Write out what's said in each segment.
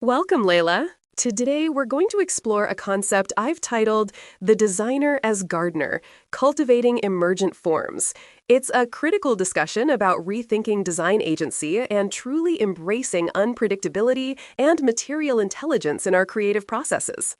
Welcome, Layla. Today, we're going to explore a concept I've titled The Designer as Gardener, Cultivating Emergent Forms. It's a critical discussion about rethinking design agency and truly embracing unpredictability and material intelligence in our creative processes.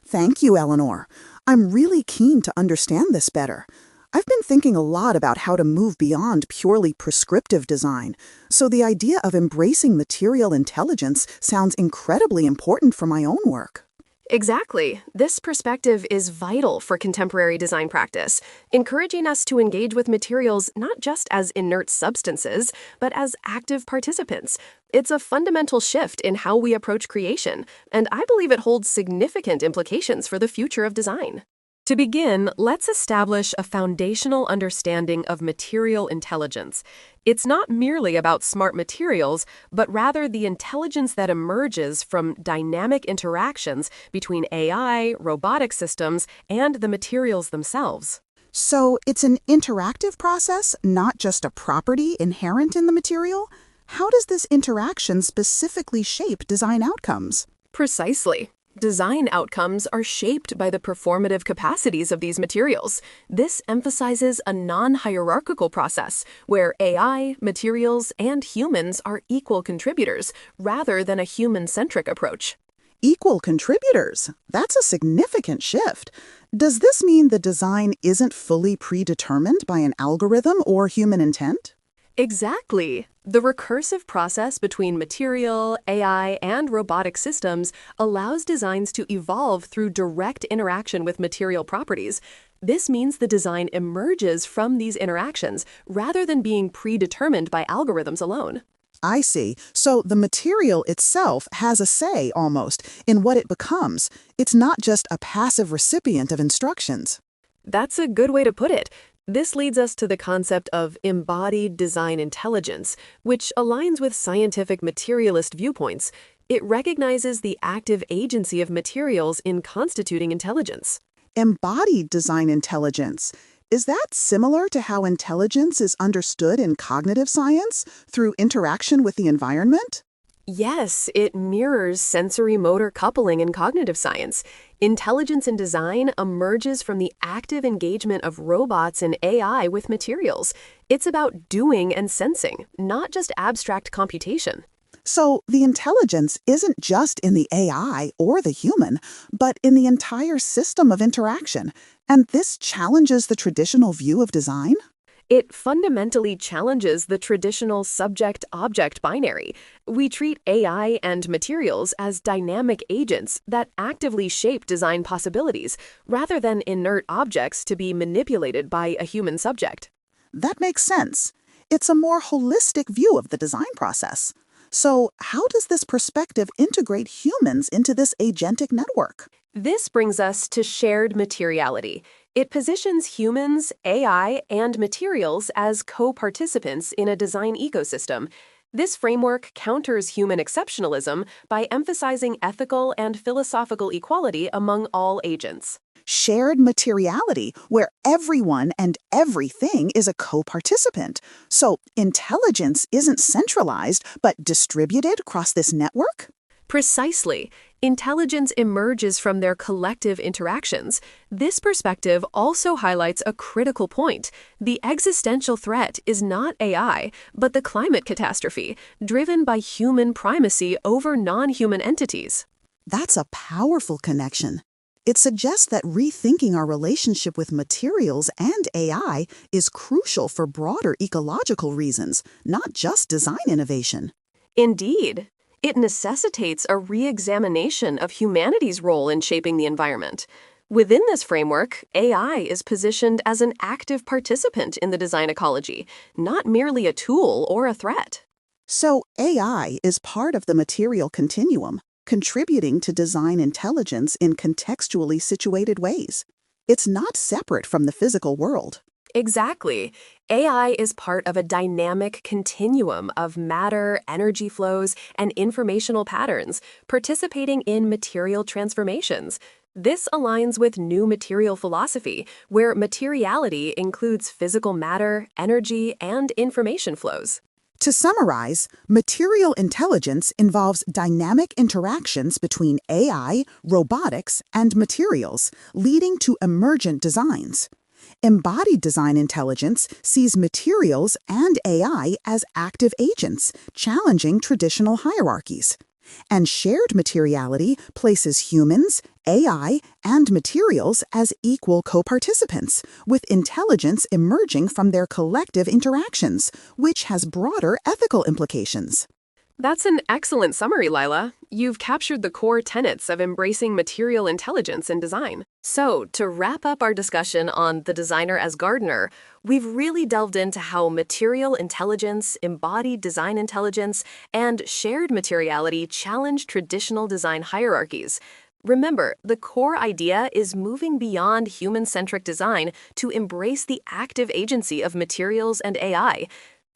Thank you, Eleanor. I'm really keen to understand this better. I've been thinking a lot about how to move beyond purely prescriptive design, so the idea of embracing material intelligence sounds incredibly important for my own work. Exactly. This perspective is vital for contemporary design practice, encouraging us to engage with materials not just as inert substances, but as active participants. It's a fundamental shift in how we approach creation, and I believe it holds significant implications for the future of design. To begin, let's establish a foundational understanding of material intelligence. It's not merely about smart materials, but rather the intelligence that emerges from dynamic interactions between AI, robotic systems, and the materials themselves. So it's an interactive process, not just a property inherent in the material? How does this interaction specifically shape design outcomes? Precisely. Design outcomes are shaped by the performative capacities of these materials. This emphasizes a non-hierarchical process where AI, materials, and humans are equal contributors rather than a human-centric approach. Equal contributors. That's a significant shift. Does this mean the design isn't fully predetermined by an algorithm or human intent? Exactly. The recursive process between material, AI, and robotic systems allows designs to evolve through direct interaction with material properties. This means the design emerges from these interactions rather than being predetermined by algorithms alone. I see. So the material itself has a say, almost, in what it becomes. It's not just a passive recipient of instructions. That's a good way to put it. This leads us to the concept of embodied design intelligence, which aligns with scientific materialist viewpoints. It recognizes the active agency of materials in constituting intelligence. Embodied design intelligence. Is that similar to how intelligence is understood in cognitive science through interaction with the environment? Yes, it mirrors sensory-motor coupling in cognitive science. Intelligence in design emerges from the active engagement of robots and AI with materials. It's about doing and sensing, not just abstract computation. So the intelligence isn't just in the AI or the human, but in the entire system of interaction. And this challenges the traditional view of design? It fundamentally challenges the traditional subject-object binary. We treat AI and materials as dynamic agents that actively shape design possibilities, rather than inert objects to be manipulated by a human subject. That makes sense. It's a more holistic view of the design process. So how does this perspective integrate humans into this agentic network? This brings us to shared materiality. It positions humans, AI, and materials as co-participants in a design ecosystem. This framework counters human exceptionalism by emphasizing ethical and philosophical equality among all agents. Shared materiality, where everyone and everything is a co-participant. So intelligence isn't centralized, but distributed across this network? Precisely. Intelligence emerges from their collective interactions. This perspective also highlights a critical point. The existential threat is not AI, but the climate catastrophe, driven by human primacy over non-human entities. That's a powerful connection. It suggests that rethinking our relationship with materials and AI is crucial for broader ecological reasons, not just design innovation. Indeed. It necessitates a re-examination of humanity's role in shaping the environment. Within this framework, AI is positioned as an active participant in the design ecology, not merely a tool or a threat. So AI is part of the material continuum, contributing to design intelligence in contextually situated ways. It's not separate from the physical world. Exactly. AI is part of a dynamic continuum of matter, energy flows, and informational patterns, participating in material transformations. This aligns with new material philosophy, where materiality includes physical matter, energy, and information flows. To summarize, material intelligence involves dynamic interactions between AI, robotics, and materials, leading to emergent designs. Embodied design intelligence sees materials and AI as active agents, challenging traditional hierarchies. And shared materiality places humans, AI, and materials as equal co-participants, with intelligence emerging from their collective interactions, which has broader ethical implications. That's an excellent summary, Lila. You've captured the core tenets of embracing material intelligence in design. So, to wrap up our discussion on the designer as gardener, we've really delved into how material intelligence, embodied design intelligence, and shared materiality challenge traditional design hierarchies. Remember, the core idea is moving beyond human-centric design to embrace the active agency of materials and AI.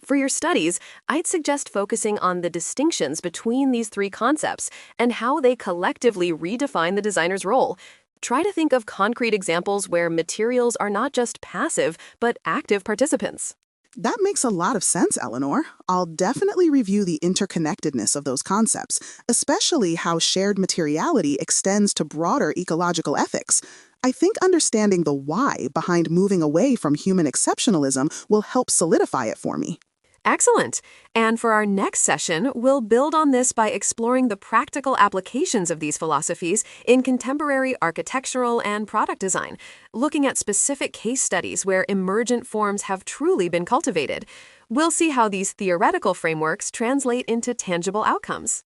For your studies, I'd suggest focusing on the distinctions between these three concepts and how they collectively redefine the designer's role. Try to think of concrete examples where materials are not just passive, but active participants. That makes a lot of sense, Eleanor. I'll definitely review the interconnectedness of those concepts, especially how shared materiality extends to broader ecological ethics. I think understanding the why behind moving away from human exceptionalism will help solidify it for me. Excellent. And for our next session, we'll build on this by exploring the practical applications of these philosophies in contemporary architectural and product design, looking at specific case studies where emergent forms have truly been cultivated. We'll see how these theoretical frameworks translate into tangible outcomes.